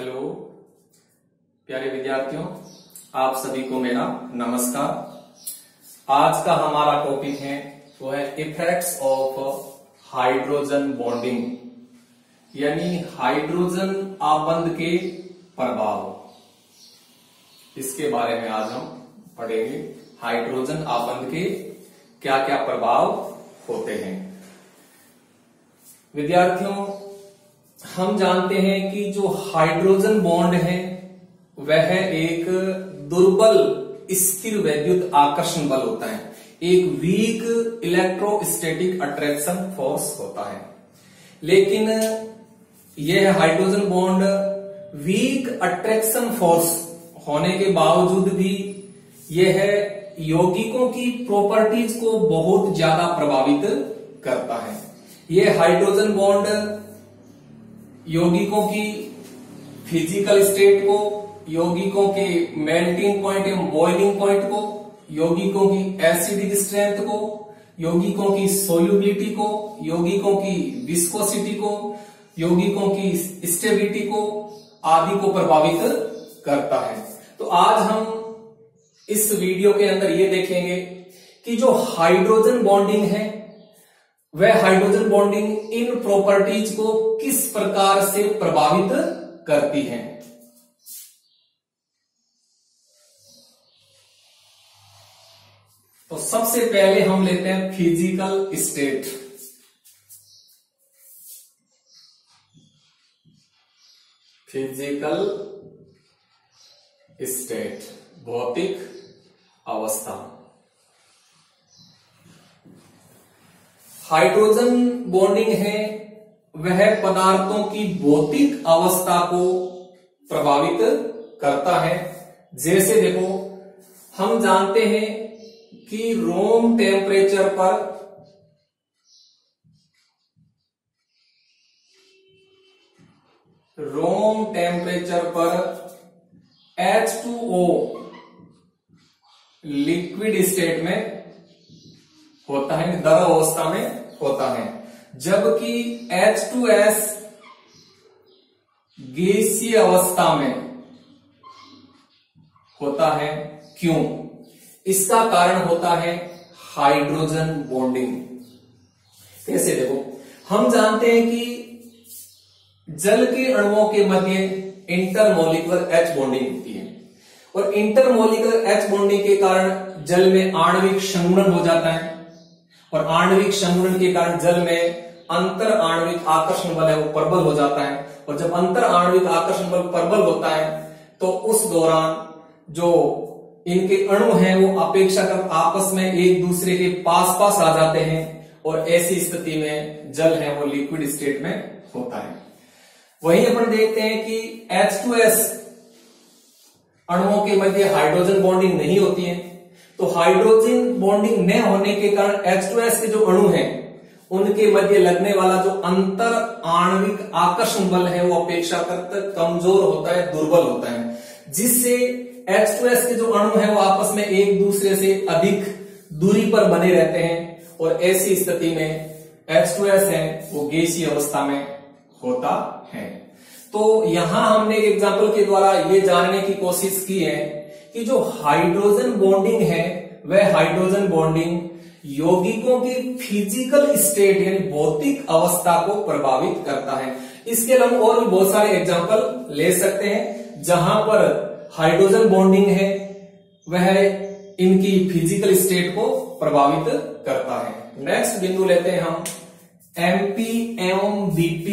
Hello प्यारे विद्यार्थियों, आप सभी को मेरा नमस्कार। आज का हमारा टॉपिक है वो है इफेक्ट्स ऑफ हाइड्रोजन बॉन्डिंग, यानी हाइड्रोजन आबंध के प्रभाव। इसके बारे में आज हम पढ़ेंगे। हाइड्रोजन आबंध के क्या क्या प्रभाव होते हैं। विद्यार्थियों, हम जानते हैं कि जो हाइड्रोजन बॉन्ड है वह एक दुर्बल स्थिर वैद्युत आकर्षण बल होता है, एक वीक इलेक्ट्रोस्टैटिक अट्रैक्शन फोर्स होता है। लेकिन यह hydrogen bond weak attraction force होने के बावजूद भी यह यौगिकों की प्रॉपर्टीज को बहुत ज्यादा प्रभावित करता है। यह हाइड्रोजन बॉन्ड यौगिकों की फिजिकल स्टेट को, यौगिकों के मेल्टिंग पॉइंट एवं बॉइलिंग पॉइंट को, यौगिकों की एसिडिक स्ट्रेंथ को, यौगिकों की सोल्यूबिलिटी को, यौगिकों की विस्कोसिटी को, यौगिकों की स्टेबिलिटी को आदि को प्रभावित करता है। तो आज हम इस वीडियो के अंदर ये देखेंगे कि जो हाइड्रोजन बॉन्डिंग है वह हाइड्रोजन बॉन्डिंग इन प्रॉपर्टीज को किस प्रकार से प्रभावित करती है। तो सबसे पहले हम लेते हैं फिजिकल स्टेट। फिजिकल स्टेट, भौतिक अवस्था। हाइड्रोजन बॉन्डिंग है वह पदार्थों की भौतिक अवस्था को प्रभावित करता है। जैसे देखो, हम जानते हैं कि रूम टेम्परेचर पर H2O लिक्विड स्टेट में होता है, द्रव अवस्था में होता है, जबकि H2S गैसीय अवस्था में होता है। क्यों? इसका कारण होता है हाइड्रोजन बॉन्डिंग। कैसे? देखो, हम जानते हैं कि जल के अणुओं के मध्य इंटरमोलिकुलर H बॉन्डिंग होती है और इंटरमोलिकुलर H बॉन्डिंग के कारण जल में आणविक संघनन हो जाता है और आणविक संघनन के कारण जल में अंतर आणविक आकर्षण बल है वो प्रबल हो जाता है। और जब अंतर आणविक आकर्षण बल प्रबल होता है तो उस दौरान जो इनके अणु हैं वो अपेक्षाकृत आपस में एक दूसरे के पास पास आ जाते हैं और ऐसी स्थिति में जल है वो लिक्विड स्टेट में होता है। वहीं अपन देखते हैं कि H2S अणुओं के मध्य हाइड्रोजन बॉन्डिंग नहीं होती है, तो हाइड्रोजन बॉन्डिंग न होने के कारण H2S के जो अणु हैं उनके मध्य लगने वाला जो अंतर आणविक आकर्षण बल है वो अपेक्षाकृत कमजोर होता है, दुर्बल होता है, जिससे H2S के जो अणु हैं वो आपस में एक दूसरे से अधिक दूरी पर बने रहते हैं और ऐसी स्थिति में H2S है वो गैसीय अवस्था में होता है। तो यहां हमने एक एग्जांपल के द्वारा ये जानने की कोशिश की है कि जो हाइड्रोजन बॉन्डिंग है वह हाइड्रोजन बॉन्डिंग यौगिकों की फिजिकल स्टेट यानी भौतिक अवस्था को प्रभावित करता है। इसके अलावा और भी बहुत सारे एग्जांपल ले सकते हैं जहां पर हाइड्रोजन बॉन्डिंग है वह इनकी फिजिकल स्टेट को प्रभावित करता है। नेक्स्ट बिंदु लेते हैं हम MP एवं BP,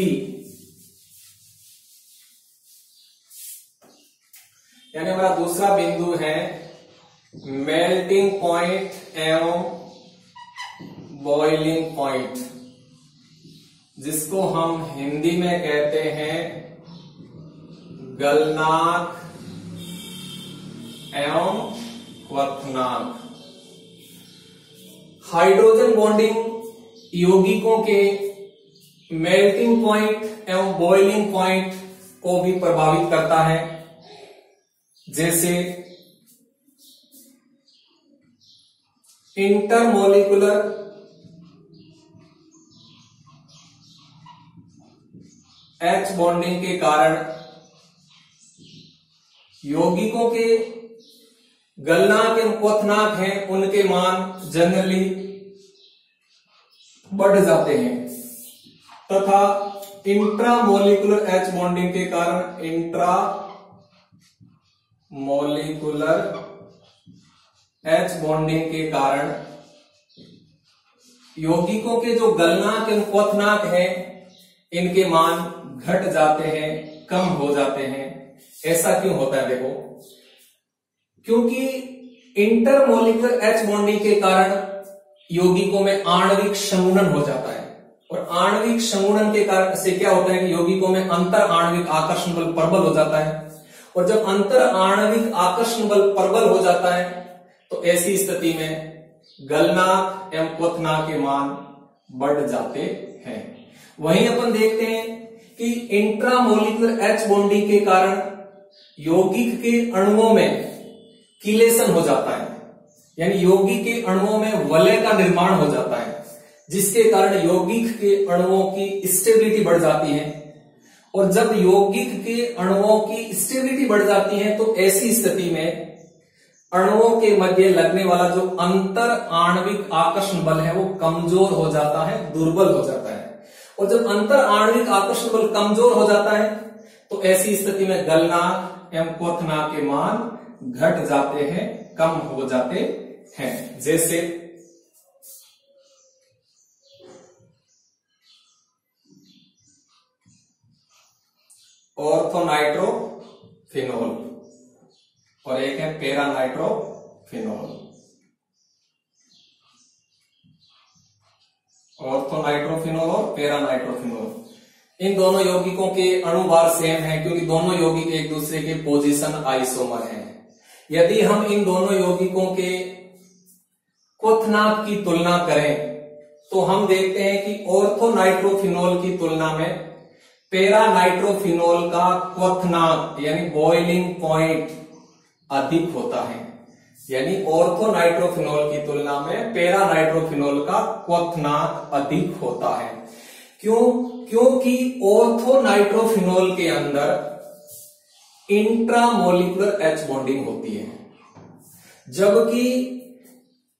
यानी हमारा दूसरा बिंदु है मेल्टिंग पॉइंट एवं बॉइलिंग पॉइंट, जिसको हम हिंदी में कहते हैं गलनांक एवं क्वथनांक। हाइड्रोजन बॉन्डिंग यौगिकों के मेल्टिंग पॉइंट एवं बॉइलिंग पॉइंट को भी प्रभावित करता है। जैसे इंटरमोलिकुलर H बॉन्डिंग के कारण यौगिकों के गलनांक एवं क्वथनांक हैं उनके मान जनरली बढ़ जाते हैं तथा इंट्रामोलिकुलर H बॉन्डिंग के कारण इंट्रामोलिकुलर H बॉन्डिंग के कारण यौगिकों के जो गलनांक एवं क्वथनांक हैं इनके मान घट जाते हैं, कम हो जाते हैं। ऐसा क्यों होता है? देखो, क्योंकि इंटरमोलिकुलर H बॉन्डिंग के कारण यौगिकों में आणविक संगुणन हो जाता है और आणविक संगुणन के कारण से क्या होता है कि यौगिकों में अंतर आणविक आकर्षण बल प्रबल हो जाता है और जब अंतर आणविक आकर्षण बल प्रबल हो जाता है तो ऐसी स्थिति में गलनांक एवं क्वथनांक के मान बढ़ जाते हैं। वहीं अपन देखते हैं कि इंट्रामोलिकुलर H बॉन्डिंग के कारण यौगिक के अणुओं में किलेशन हो जाता है, यानी यौगिक के अणुओं में वलय का निर्माण हो जाता है, जिसके कारण यौगिक के अणुओं की स्टेबिलिटी बढ़ जाती है। और जब यौगिक के अणुओं की स्टेबिलिटी बढ़ जाती है तो ऐसी स्थिति में अणुओं के मध्य लगने वाला जो अंतर आणविक आकर्षण बल है वो कमजोर हो जाता है, दुर्बल हो जाता है। और जब अंतर आणविक आकर्षण बल कमजोर हो जाता है तो ऐसी स्थिति में गलनांक एवं क्वथनांक के मान घट जाते हैं, कम हो जाते हैं। जैसे ऑर्थोनाइट्रोफिनॉल और एक है पैरानाइट्रोफिनॉल। ऑर्थोनाइट्रोफिनॉल और पैरानाइट्रोफिनॉल, इन दोनों यौगिकों के अणुभार सेम है क्योंकि दोनों यौगिक एक दूसरे के पोजीशन आइसोमर हैं। यदि हम इन दोनों यौगिकों के क्वथनांक की तुलना करें तो हम देखते हैं कि ऑर्थोनाइट्रोफिनॉल की तुलना में पैरानाइट्रोफिनॉल का क्वथनांक यानी बॉइलिंग पॉइंट अधिक होता है। यानी ऑर्थोनाइट्रोफिनॉल की तुलना में पैरानाइट्रोफिनॉल का क्वथनांक अधिक होता है। क्यों? क्योंकि ऑर्थोनाइट्रोफिनॉल के अंदर इंट्रामोलिकुलर H बॉन्डिंग होती है, जबकि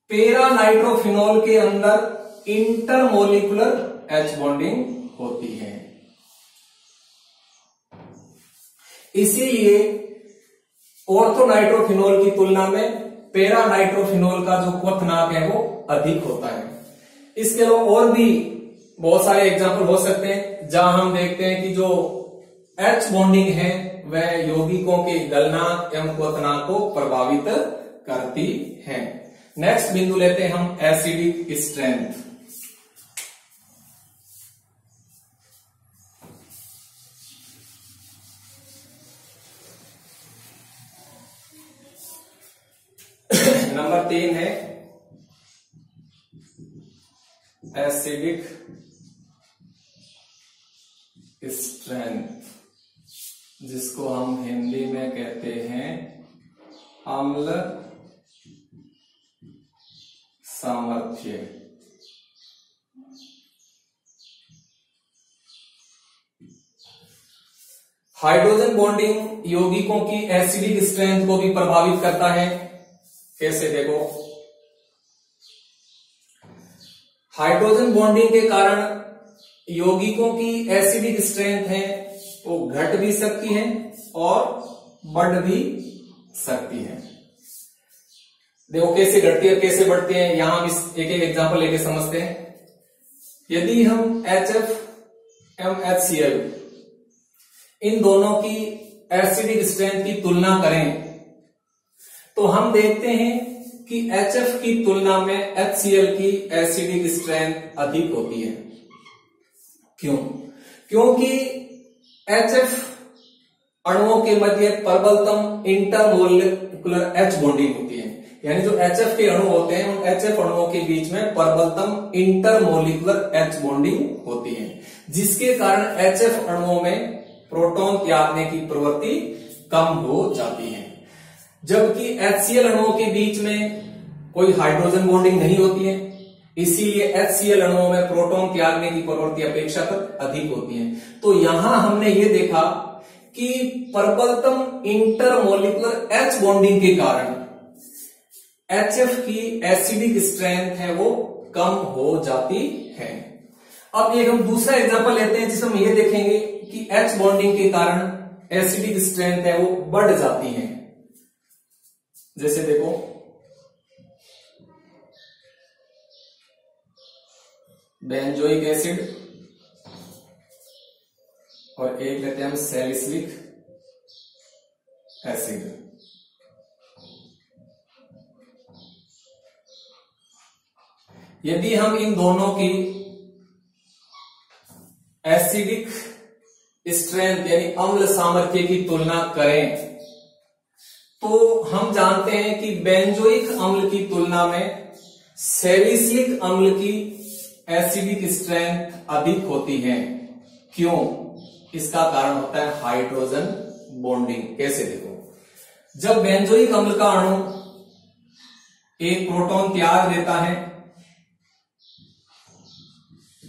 पैरानाइट्रोफिनॉल के अंदर इंटरमोलिकुलर H बॉन्डिंग होती है। इसीलिए ऑर्थोनाइट्रोफिनॉल की तुलना में पैरानाइट्रोफिनॉल का जो क्वथनांक है वो अधिक होता है। इसके अलावा और भी बहुत सारे एग्जाम्पल हो सकते हैं जहां हम देखते हैं कि जो H बॉन्डिंग है वह यौगिकों के गलनांक एवं क्वथनांक को प्रभावित करती है। नेक्स्ट बिंदु लेते हैं हम एसिडिक स्ट्रेंथ। नंबर 3 है एसिडिक स्ट्रेंथ, जिसको हम हिंदी में कहते हैं अम्ल सामर्थ्य। हाइड्रोजन बॉन्डिंग यौगिकों की एसिडिक स्ट्रेंथ को भी प्रभावित करता है। कैसे? देखो, हाइड्रोजन बॉन्डिंग के कारण यौगिकों की एसिडिक स्ट्रेंथ है वो घट भी सकती है और बढ़ भी सकती है। देखो कैसे घटती है और कैसे बढ़ती है, यहां हम इस एक एक एग्जांपल लेके समझते हैं। यदि हम HF एवं HCl इन दोनों की एसिडिक स्ट्रेंथ की तुलना करें तो हम देखते हैं कि HF की तुलना में HCl की एसिडिक स्ट्रेंथ अधिक होती है। क्यों? क्योंकि HF अणुओं के मध्य प्रबलतम इंटरमोलिकुलर H बॉन्डिंग होती है। यानी जो HF के अणु होते हैं उन HF अणुओं के बीच में प्रबलतम इंटरमोलिकुलर H बॉन्डिंग होती है, जिसके कारण HF अणुओं में प्रोटॉन त्यागने की प्रवृत्ति कम हो जाती है, जबकि HCl अणुओं के बीच में कोई हाइड्रोजन बॉन्डिंग नहीं होती है। इसीलिए HCl अणुओं में प्रोटॉन त्यागने की प्रवृत्ति अपेक्षाकृत अधिक होती है। तो यहां हमने ये देखा कि प्रबलतम इंटरमोलिकुलर H बॉन्डिंग के कारण HF की एसिडिक स्ट्रेंथ है वो कम हो जाती है। अब एक हम दूसरा एग्जांपल लेते हैं जिसमें हम ये देखेंगे कि H बॉन्डिंग के कारण एसिडिक स्ट्रेंथ है वो बढ़ जाती है। जैसे देखो बेंजोइक एसिड और एक लेते हैं हम सैलिसिलिक एसिड। यदि हम इन दोनों की एसिडिक स्ट्रेंथ यानी अम्ल सामर्थ्य की तुलना करें तो हम जानते हैं कि बेंजोइक अम्ल की तुलना में सैलिसिलिक अम्ल की एसिडिक स्ट्रेंथ अधिक होती है। क्यों? इसका कारण होता है हाइड्रोजन बॉन्डिंग। कैसे? देखो, जब बेंजोइक अम्ल का अणु एक प्रोटॉन त्याग देता है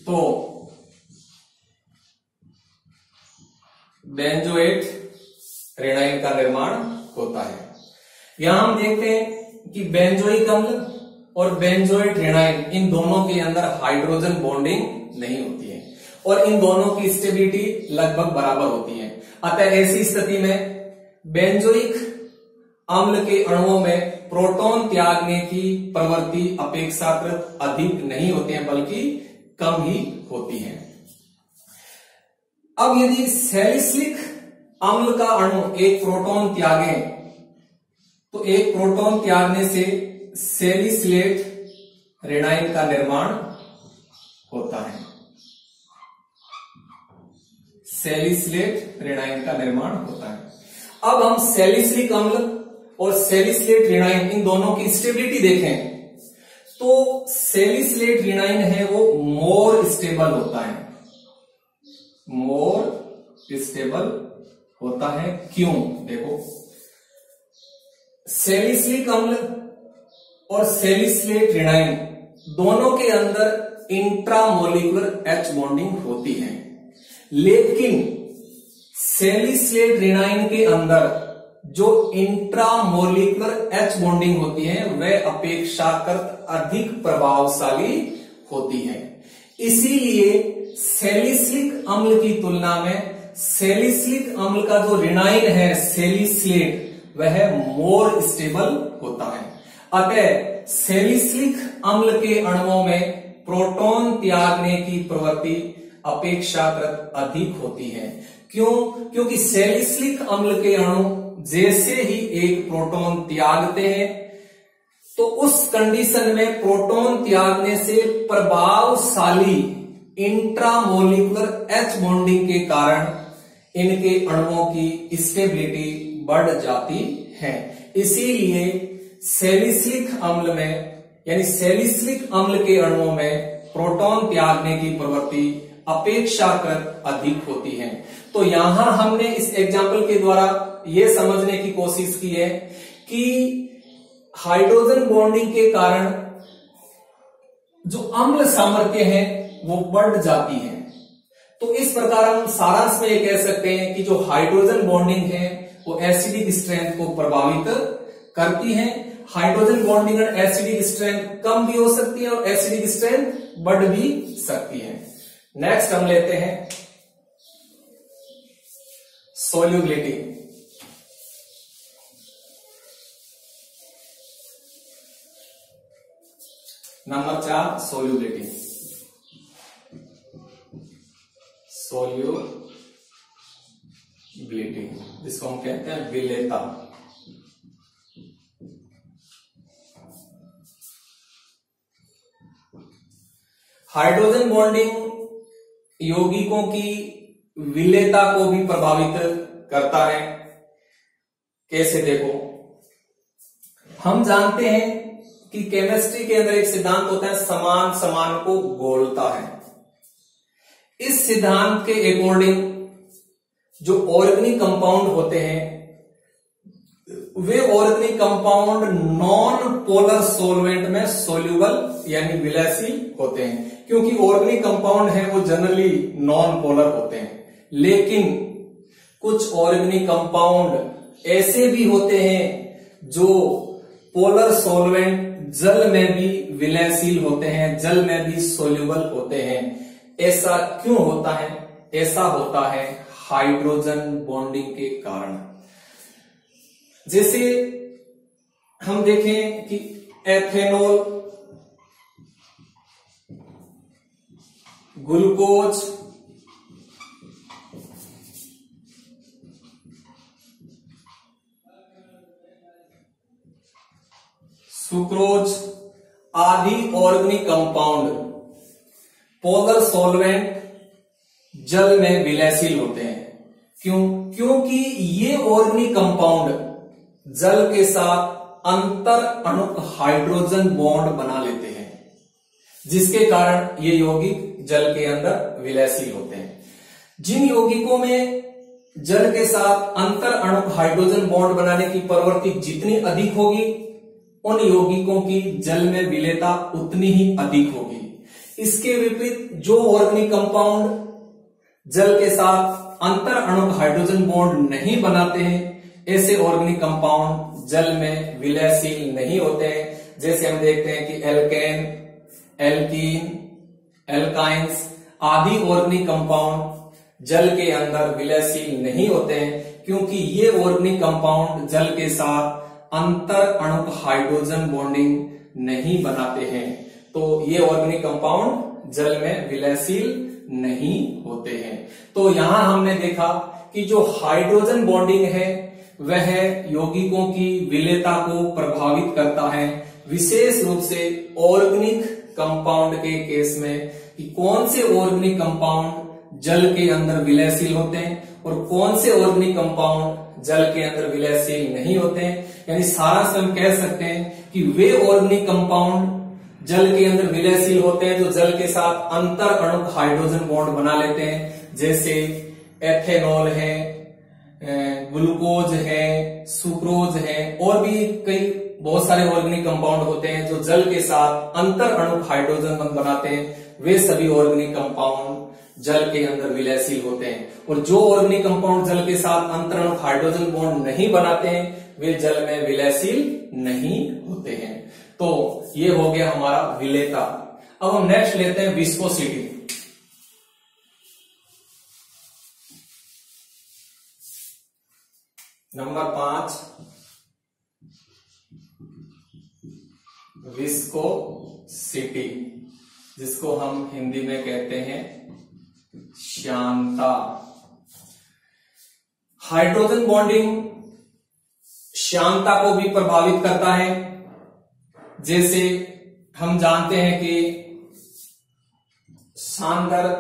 तो बेंजोएट रेनाइन का निर्माण होता है। यहां हम देखते हैं कि बेंजोइक अम्ल और बेंजोएट रेनाइन इन दोनों के अंदर हाइड्रोजन बॉन्डिंग नहीं होती है और इन दोनों की स्टेबिलिटी लगभग बराबर होती है। अतः ऐसी स्थिति में बेंजोइक अम्ल के अणुओं में प्रोटॉन त्यागने की प्रवृत्ति अपेक्षाकृत अधिक नहीं होती है बल्कि कम ही होती है। अब यदि सैलिसिलिक अम्ल का अणु एक प्रोटॉन त्यागे तो एक प्रोटॉन त्यागने से सैलिसिलेट रेनाइन का निर्माण होता है। सैलिसिलेट रेनाइन का निर्माण होता है। अब हम सैलिसिलिक अम्ल और सैलिसिलेट रेनाइन इन दोनों की स्टेबिलिटी देखें तो सैलिसिलेट रेनाइन है वो मोर स्टेबल होता है। मोर स्टेबल होता है। क्यों? देखो, सैलिसिलिक अम्ल और सैलिसिलेट रेनाइन दोनों के अंदर इंट्रामोलिकुलर H बॉन्डिंग होती है, लेकिन सैलिसिलेट रेनाइन के अंदर जो इंट्रामोलिकुलर H बॉन्डिंग होती है वह अपेक्षाकृत अधिक प्रभावशाली होती है। इसीलिए सैलिसिलिक अम्ल की तुलना में सैलिसिलिक अम्ल का जो रेनाइन है सैलिसिलेट वह मोर स्टेबल होता है। अतः सैलिसिलिक अम्ल के अणुओं में प्रोटॉन त्यागने की प्रवृत्ति अपेक्षाकृत अधिक होती है। क्यों? क्योंकि सैलिसिलिक अम्ल के अणु जैसे ही एक प्रोटॉन त्यागते हैं तो उस कंडीशन में प्रोटॉन त्यागने से प्रभावशाली इंट्रामोलिकुलर H बॉन्डिंग के कारण इनके अणुओं की स्टेबिलिटी बढ़ जाती है। इसीलिए सैलिसिलिक अम्ल में यानी सैलिसिलिक अम्ल के अणुओं में प्रोटॉन त्यागने की प्रवृत्ति अपेक्षाकृत अधिक होती है। तो यहां हमने इस एग्जाम्पल के द्वारा यह समझने की कोशिश की है कि हाइड्रोजन बॉन्डिंग के कारण जो अम्ल सामर्थ्य है वो बढ़ जाती है। तो इस प्रकार हम सारांश में ये कह सकते हैं कि जो हाइड्रोजन बॉन्डिंग है वो एसिडिक स्ट्रेंथ को प्रभावित करती है। हाइड्रोजन बॉन्डिंग और एसिडिक स्ट्रेंथ कम भी हो सकती है और एसिडिक स्ट्रेंथ बढ़ भी सकती है। नेक्स्ट हम लेते हैं सोल्यूबिलिटी। Number 4 solubility. सोल्यूबिलिटी जिसको हम कहते हैं विलेयता। हाइड्रोजन बॉन्डिंग यौगिकों की विलेयता को भी प्रभावित करता है। कैसे? देखो, हम जानते हैं कि केमिस्ट्री के अंदर एक सिद्धांत होता है समान समान को गोलता है। इस सिद्धांत के अकॉर्डिंग जो ऑर्गेनिक कंपाउंड होते हैं वे organic compound non polar solvent में सोल्यूबल यानी विलायसी होते हैं। क्योंकि ऑर्गेनिक कंपाउंड है वो जनरली नॉन पोलर होते हैं, लेकिन कुछ ऑर्गेनिक कंपाउंड ऐसे भी होते हैं जो पोलर सॉल्वेंट जल में भी विलयशील होते हैं, जल में भी सोल्यूबल होते हैं। ऐसा क्यों होता है? ऐसा होता है हाइड्रोजन बॉन्डिंग के कारण। जैसे हम देखें कि एथेनॉल, ग्लूकोज, सुक्रोज आदि ऑर्गेनिक कंपाउंड पोलर सॉल्वेंट जल में विलयशील होते हैं। क्यों? क्योंकि ये ऑर्गेनिक कंपाउंड जल के साथ अंतर अणुक हाइड्रोजन बॉन्ड बना लेते हैं, जिसके कारण ये यौगिक जल के अंदर विलयशील होते हैं। जिन यौगिकों में जल के साथ अंतर अणुक हाइड्रोजन बॉन्ड बनाने की प्रवृत्ति जितनी अधिक होगी, उन यौगिकों की जल में विलेयता उतनी ही अधिक होगी। इसके विपरीत जो ऑर्गेनिक कंपाउंड जल के साथ अंतर अणुक हाइड्रोजन बॉन्ड नहीं बनाते हैं, ऐसे ऑर्गेनिक कंपाउंड जल में विलयशील नहीं होते हैं। जैसे हम देखते हैं कि एल्केन, एल्कीन, एल्काइंस आदि ऑर्गेनिक कंपाउंड जल के अंदर विलयशील नहीं होते हैं, क्योंकि ये ऑर्गेनिक कंपाउंड जल के साथ अंतर अणुक हाइड्रोजन बॉन्डिंग नहीं बनाते हैं। तो ये ऑर्गेनिक कंपाउंड जल में विलयशील नहीं होते हैं। तो यहां हमने देखा कि जो हाइड्रोजन बॉन्डिंग है वह यौगिकों की विलेयता को प्रभावित करता है, विशेष रूप से ऑर्गेनिक कंपाउंड के केस में, कि कौन से ऑर्गेनिक कंपाउंड जल के अंदर विलयशील होते हैं और कौन से ऑर्गेनिक कंपाउंड जल के अंदर विलयशील नहीं होते हैं। यानी सारांश में हम कह सकते हैं कि वे ऑर्गेनिक कंपाउंड जल के अंदर विलयशील होते हैं जो जल के साथ अंतर अणुक हाइड्रोजन बॉन्ड बना लेते हैं, जैसे एथेनॉल है, ग्लूकोज है, सुक्रोज है, और भी कई बहुत सारे ऑर्गेनिक कंपाउंड होते हैं जो जल के साथ अंतर अणुक हाइड्रोजन बॉन्ड बनाते हैं। वे सभी ऑर्गेनिक कंपाउंड जल के अंदर विलयशील होते हैं। और जो ऑर्गेनिक कंपाउंड जल के साथ अंतर अणुक हाइड्रोजन बॉन्ड नहीं बनाते हैं, वे जल में विलयशील नहीं होते हैं। तो ये हो गया हमारा विलेयता। अब हम नेक्स्ट लेते हैं विस्कोसिटी। नंबर 5, विस्कोसिटी, जिसको हम हिंदी में कहते हैं श्यानता। हाइड्रोजन बॉन्डिंग श्यानता को भी प्रभावित करता है। जैसे हम जानते हैं कि सांद्र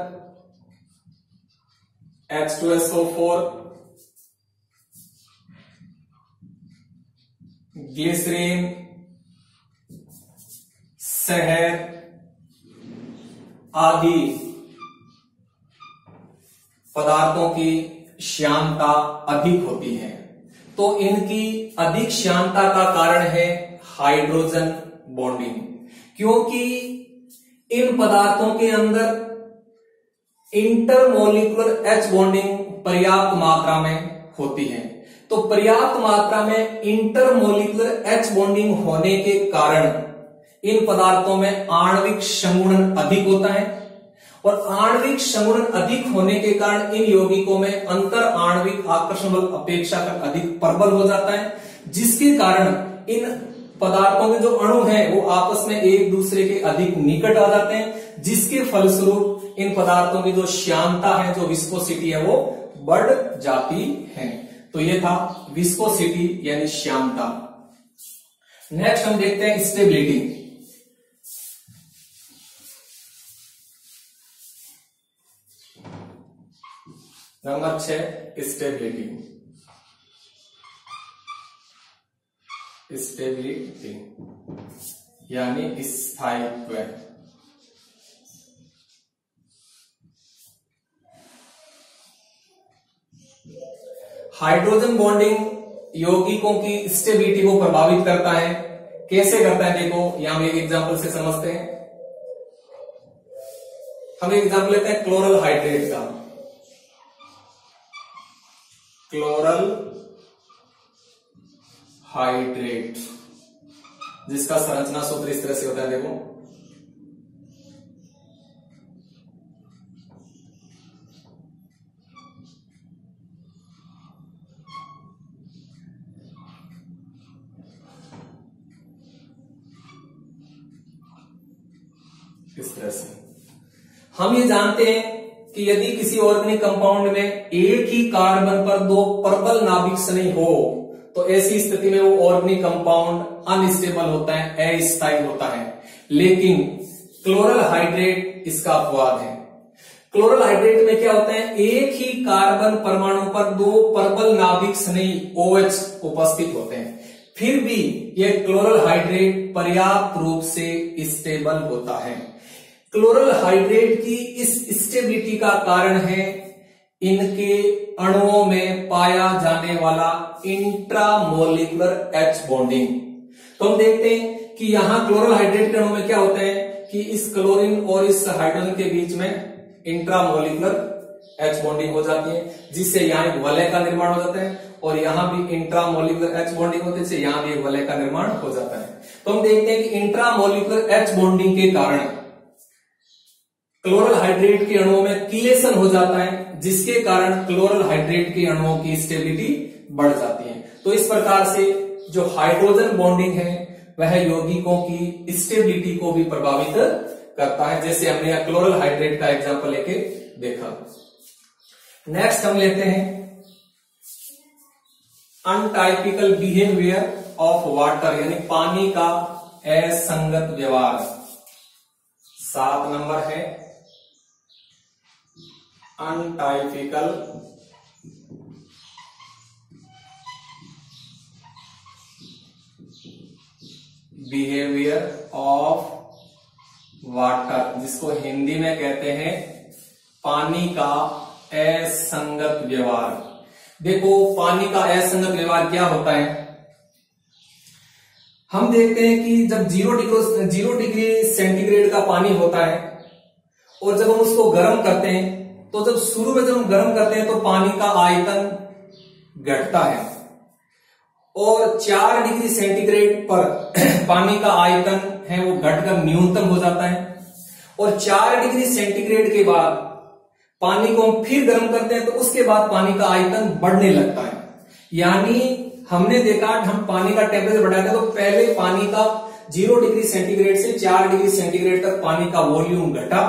H2SO4, ग्लिसरीन, शहद आदि पदार्थों की श्यानता अधिक होती है। तो इनकी अधिक श्यानता का कारण है हाइड्रोजन बॉन्डिंग, क्योंकि इन पदार्थों के अंदर इंटरमोलिकुलर H बॉन्डिंग पर्याप्त मात्रा में होती है। तो पर्याप्त मात्रा में इंटरमोलिकुलर H बॉन्डिंग होने के कारण इन पदार्थों में आणविक संगुणन अधिक होता है, और आणविक संगुणन अधिक होने के कारण इन यौगिकों में अंतर आणविक आकर्षण बल अपेक्षाकृत अधिक प्रबल हो जाता है, जिसके कारण इन पदार्थों के जो अणु हैं वो आपस में एक दूसरे के अधिक निकट आ जाते हैं, जिसके फलस्वरूप इन पदार्थों की जो श्यानता है, जो विस्कोसिटी है, वो बढ़ जाती है। तो ये था विस्कोसिटी यानी श्यानता। नेक्स्ट हम देखते हैं स्टेबिलिटी। Number 6, stability. स्टेबिलिटी यानी स्थायित्व। हाइड्रोजन बॉन्डिंग यौगिकों की स्टेबिलिटी को प्रभावित करता है। कैसे करता है देखो, यहां हम एक एग्जांपल से समझते हैं। हम एक एग्जांपल लेते हैं क्लोरल हाइड्रेट का। क्लोरल हाइड्रेट, जिसका संरचना सूत्र इस तरह से होता है, देखो इस तरह से। हम ये जानते हैं कि यदि किसी ऑर्गेनिक कंपाउंड में एक ही कार्बन पर दो प्रबल नाभिक स्नेही हो तो ऐसी स्थिति में वो ऑर्गेनिक कंपाउंड अनस्टेबल होता है, अस्थायी होता है। लेकिन क्लोरल हाइड्रेट इसका अपवाद है। क्लोरल हाइड्रेट में क्या होता है, एक ही कार्बन परमाणु पर दो प्रबल नाभिक स्नेही OH उपस्थित होते हैं, फिर भी यह क्लोरल हाइड्रेट पर्याप्त रूप से स्टेबल होता है। क्लोरल हाइड्रेट की इस स्टेबिलिटी का कारण है इनके अणुओं में पाया जाने वाला इंट्रामोलिकुलर H बॉन्डिंग। तो हम देखते हैं कि यहां क्लोरल हाइड्रेट के अणु में क्या होता है कि इस क्लोरीन और इस हाइड्रोजन के बीच में इंट्रामोलिकुलर H बॉन्डिंग हो जाती है, जिससे यहां एक वलय का निर्माण हो जाता है, और यहां भी इंट्रामोलिकुलर H बॉन्डिंग होती है, जिससे यहां भी एक वलय का निर्माण हो जाता है। तो हम देखते हैं कि इंट्रामोलिकुलर H बॉन्डिंग के कारण क्लोरल हाइड्रेट के अणुओं में कीलेशन हो जाता है, जिसके कारण क्लोरल हाइड्रेट के अणुओं की स्टेबिलिटी बढ़ जाती है। तो इस प्रकार से जो हाइड्रोजन बॉन्डिंग है वह यौगिकों की स्टेबिलिटी को भी प्रभावित करता है, जैसे हमने यहां क्लोरल हाइड्रेट का एग्जांपल लेके देखा। नेक्स्ट हम लेते हैं अनटाइपिकल बिहेवियर ऑफ वाटर, यानी पानी का असंगत व्यवहार। 7 नंबर है अनटाइपिकल बिहेवियर ऑफ वाटर, जिसको हिंदी में कहते हैं पानी का असंगत व्यवहार। देखो पानी का असंगत व्यवहार क्या होता है, हम देखते हैं कि जब 0 डिग्री सेंटीग्रेड का पानी होता है और जब हम उसको गर्म करते हैं, तो जब शुरू में जब हम गर्म करते हैं तो पानी का आयतन घटता है, और 4 डिग्री सेंटीग्रेड पर पानी का आयतन है वो घटकर न्यूनतम हो जाता है, और 4 डिग्री सेंटीग्रेड के बाद पानी को हम फिर गर्म करते हैं तो उसके बाद पानी का आयतन बढ़ने लगता है। यानी हमने देखा हम पानी का टेम्परेचर बढ़ाते हैं तो पहले पानी का 0 डिग्री सेंटीग्रेड से 4 डिग्री सेंटीग्रेड तक पानी का वॉल्यूम घटा,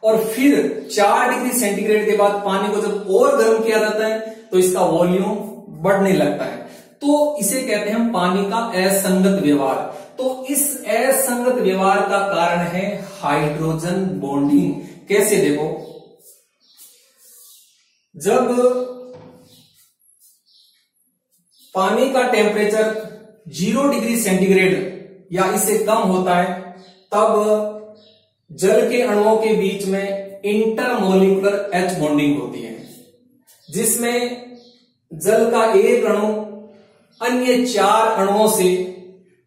और फिर 4 डिग्री सेंटीग्रेड के बाद पानी को जब और गर्म किया जाता है तो इसका वॉल्यूम बढ़ने लगता है। तो इसे कहते हैं हम पानी का असंगत व्यवहार। तो इस असंगत व्यवहार का कारण है हाइड्रोजन बॉन्डिंग। कैसे, देखो जब पानी का टेम्परेचर 0 डिग्री सेंटीग्रेड या इससे कम होता है, तब जल के अणुओं के बीच में इंटरमोलिकुलर H बॉन्डिंग होती है, जिसमें जल का एक अणु अन्य 4 अणुओं से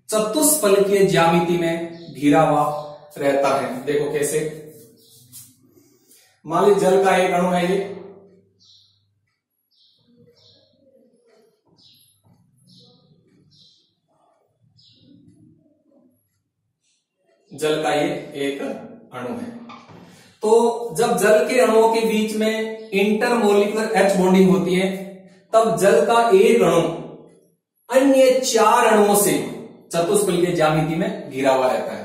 चतुष्फलकीय ज्यामिति में घिरा हुआ रहता है। देखो कैसे, मान लीजिए जल का एक अणु है ये, जल का ये एक अणु है। तो जब जल के अणुओं के बीच में इंटरमोलिकुलर H बॉन्डिंग होती है, तब जल का एक अणु अन्य 4 अणुओं से चतुष्फलकीय ज्यामिति में घिरा हुआ रहता है।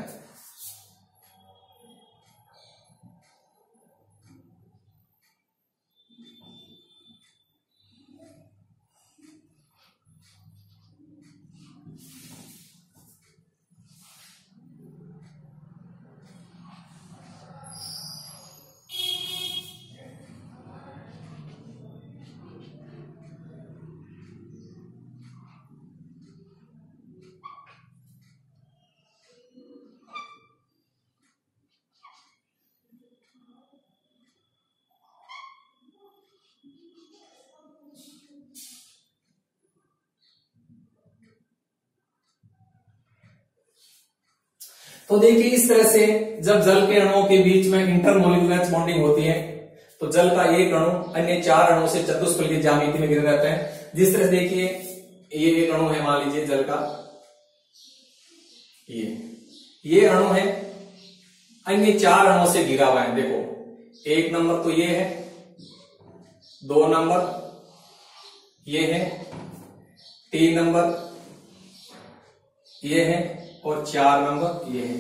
तो देखिए इस तरह से जब जल के अणुओं के बीच में इंटरमोलिकुलर H बॉन्डिंग होती है, तो जल का एक अणु अन्य 4 अणुओं से चतुष्फल की ज्यामिति में घिरा रहता है। जिस तरह से देखिए, ये एक अणु है, मान लीजिए जल का, ये अणु है, अन्य 4 अणुओं से घिरा हुआ है। देखो 1 नंबर तो ये है, 2 नंबर ये है, 3 नंबर ये है और 4 नंबर ये है।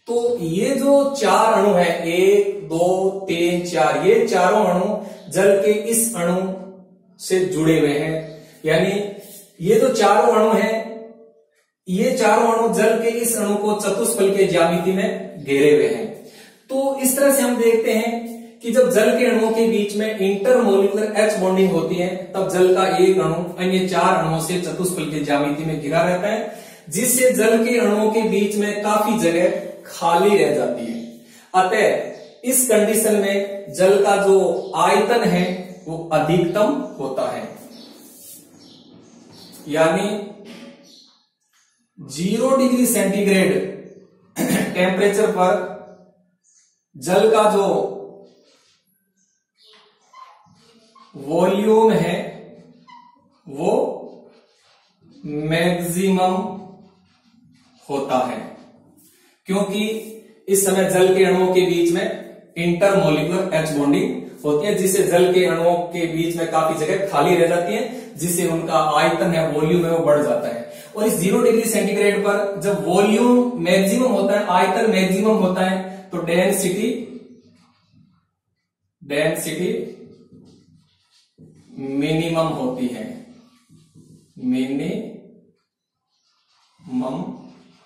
तो ये जो 4 अणु है, 1 2 3 4, ये चारों अणु जल के इस अणु से जुड़े हुए हैं। यानी ये जो चारों अणु हैं, ये चारों अणु जल के इस अणु को चतुष्फल के ज्यामिति में घेरे हुए हैं। तो इस तरह से हम देखते हैं कि जब जल के अणुओं के बीच में इंटरमोलिकुलर H बॉन्डिंग होती है, तब जल का एक अणु अन्य 4 अणुओं से चतुष्फल की ज्यामिति में घिरा रहता है, जिससे जल के अणुओं के बीच में काफी जगह खाली रह जाती है। अतः इस कंडीशन में जल का जो आयतन है वो अधिकतम होता है। यानी 0 डिग्री सेंटीग्रेड टेम्परेचर पर जल का जो वॉल्यूम है वो मैक्सिमम होता है, क्योंकि इस समय जल के अणुओं के बीच में इंटरमोलिकुलर H बॉन्डिंग होती है, जिससे जल के अणुओं के बीच में काफी जगह खाली रह जाती है, जिससे उनका आयतन है, वॉल्यूम है, वो बढ़ जाता है। और इस 0 डिग्री सेंटीग्रेड पर जब वॉल्यूम मैक्सिमम होता है, आयतन मैक्सिमम होता है, तो डेंसिटी मिनिमम होती है, मिनिमम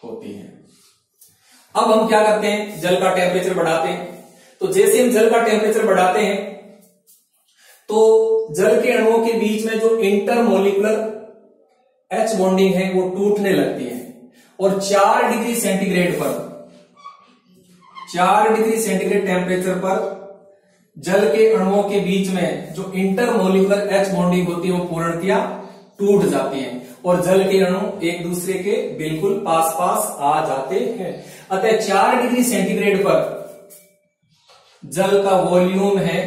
होती है। अब हम क्या करते हैं, जल का टेम्परेचर बढ़ाते हैं। तो जैसे हम जल का टेम्परेचर बढ़ाते हैं तो जल के अणुओं के बीच में जो इंटरमोलिकुलर H बॉन्डिंग है वो टूटने लगती है, और 4 डिग्री सेंटीग्रेड टेम्परेचर पर जल के अणुओं के बीच में जो इंटरमोलिकुलर H बॉन्डिंग होती है वो पूर्णतया टूट जाती है, और जल के अणु एक दूसरे के बिल्कुल पास पास आ जाते हैं। अतः 4 डिग्री सेंटीग्रेड पर जल का वॉल्यूम है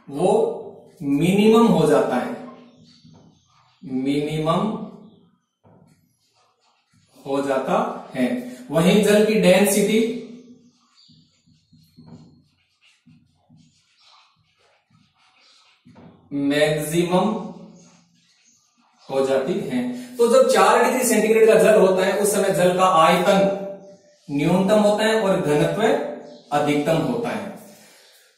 वो मिनिमम हो जाता है, वहीं जल की डेंसिटी मैक्सिमम हो जाती है। तो जब 4 डिग्री सेंटीग्रेड का जल होता है, उस समय जल का आयतन न्यूनतम होता है और घनत्व अधिकतम होता है।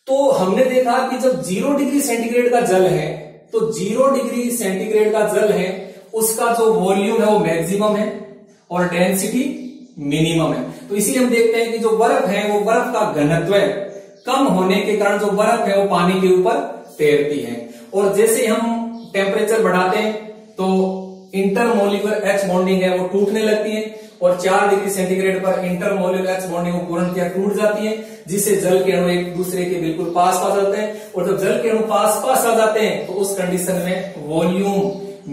तो हमने देखा कि जब 0 डिग्री सेंटीग्रेड का जल है, तो 0 डिग्री सेंटीग्रेड का जल है, उसका जो वॉल्यूम है वो मैक्सिमम है और डेंसिटी मिनिमम है। तो इसीलिए हम देखते हैं कि जो बर्फ है वो बर्फ का घनत्व कम होने के कारण जो बर्फ है वो पानी के ऊपर तैरती है, और जैसे हम टेम्परेचर बढ़ाते हैं तो इंटरमोलिकुलर H बॉन्डिंग है वो टूटने लगती है, और 4 डिग्री सेंटीग्रेड पर इंटरमोलिकुलर H बॉन्डिंग पूर्णतया टूट जाती है, जिससे जल के अणु एक दूसरे के बिल्कुल पास पास जाते हैं। और जब जल के अणु पास पास आ जाते हैं तो उस कंडीशन में वॉल्यूम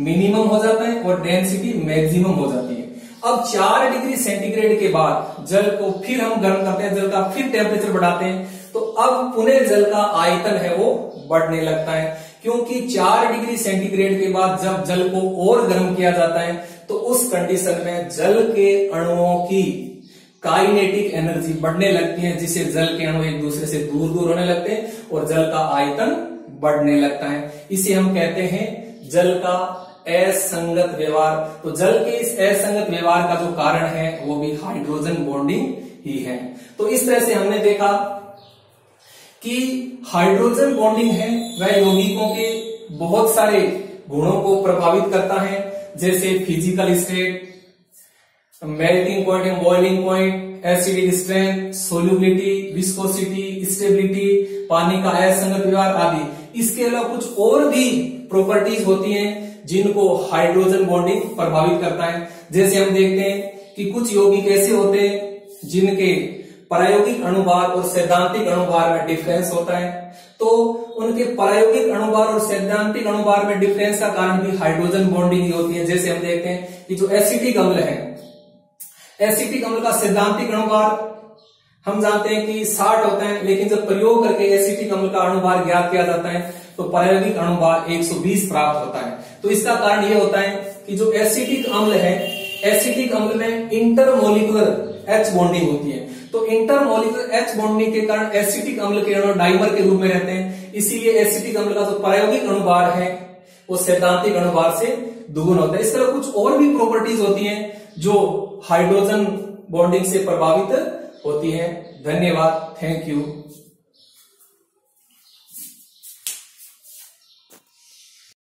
मिनिमम हो जाता है और डेंसिटी मैक्सिमम हो जाती है। अब 4 डिग्री सेंटीग्रेड के बाद जल को फिर हम गर्म करते हैं, जल का फिर टेम्परेचर बढ़ाते हैं, तो अब पुनः जल का आयतन है वो बढ़ने लगता है, क्योंकि 4 डिग्री सेंटीग्रेड के बाद जब जल को और गर्म किया जाता है तो उस कंडीशन में जल के अणुओं की काइनेटिक एनर्जी बढ़ने लगती है, जिससे जल के अणु एक दूसरे से दूर दूर होने लगते हैं और जल का आयतन बढ़ने लगता है। इसे हम कहते हैं जल का असंगत व्यवहार। तो जल के इस असंगत व्यवहार का जो कारण है वो भी हाइड्रोजन बॉन्डिंग ही है। तो इस तरह से हमने देखा कि हाइड्रोजन बॉन्डिंग है वह यौगिकों के बहुत सारे गुणों को प्रभावित करता है, जैसे physical state, melting point and boiling point, acidic strength, solubility, viscosity, stability, पानी का असंगत व्यवहार आदि। इसके अलावा कुछ और भी प्रॉपर्टीज होती हैं जिनको हाइड्रोजन बॉन्डिंग प्रभावित करता है। जैसे हम देखते हैं कि कुछ यौगिक ऐसे होते हैं जिनके प्रायोगिक अणुभार और सैद्धांतिक अणुभार में डिफरेंस होता है, तो उनके प्रायोगिक अणुभार और सैद्धांतिक अणुभार में डिफरेंस का कारण भी हाइड्रोजन बॉन्डिंग ही होती है। जैसे हम देखते हैं कि जो एसिटिक अम्ल है, एसिटिक अम्ल का सैद्धांतिक अणुभार हम जानते हैं कि 60 होता है, लेकिन जब प्रयोग करके एसिटिक अम्ल का अणुभार ज्ञात किया जाता है तो प्रायोगिक अणुभार 120 प्राप्त होता है। तो इसका कारण यह होता है कि जो एसिटिक अम्ल है, एसिटिक अम्ल में इंटरमोलिकुलर H बॉन्डिंग होती है। तो इंटरमोलिकुलर H बॉन्डिंग के कारण एसिटिक अम्ल के अणु डाइमर के रूप में रहते हैं, इसीलिए एसिटिक अम्ल का जो प्रायोगिक अणुभार है वो सैद्धांतिक अणुभार से दुगुना होता है। इस तरह कुछ और भी प्रॉपर्टीज होती हैं जो हाइड्रोजन बॉन्डिंग से प्रभावित होती है। धन्यवाद, थैंक यू।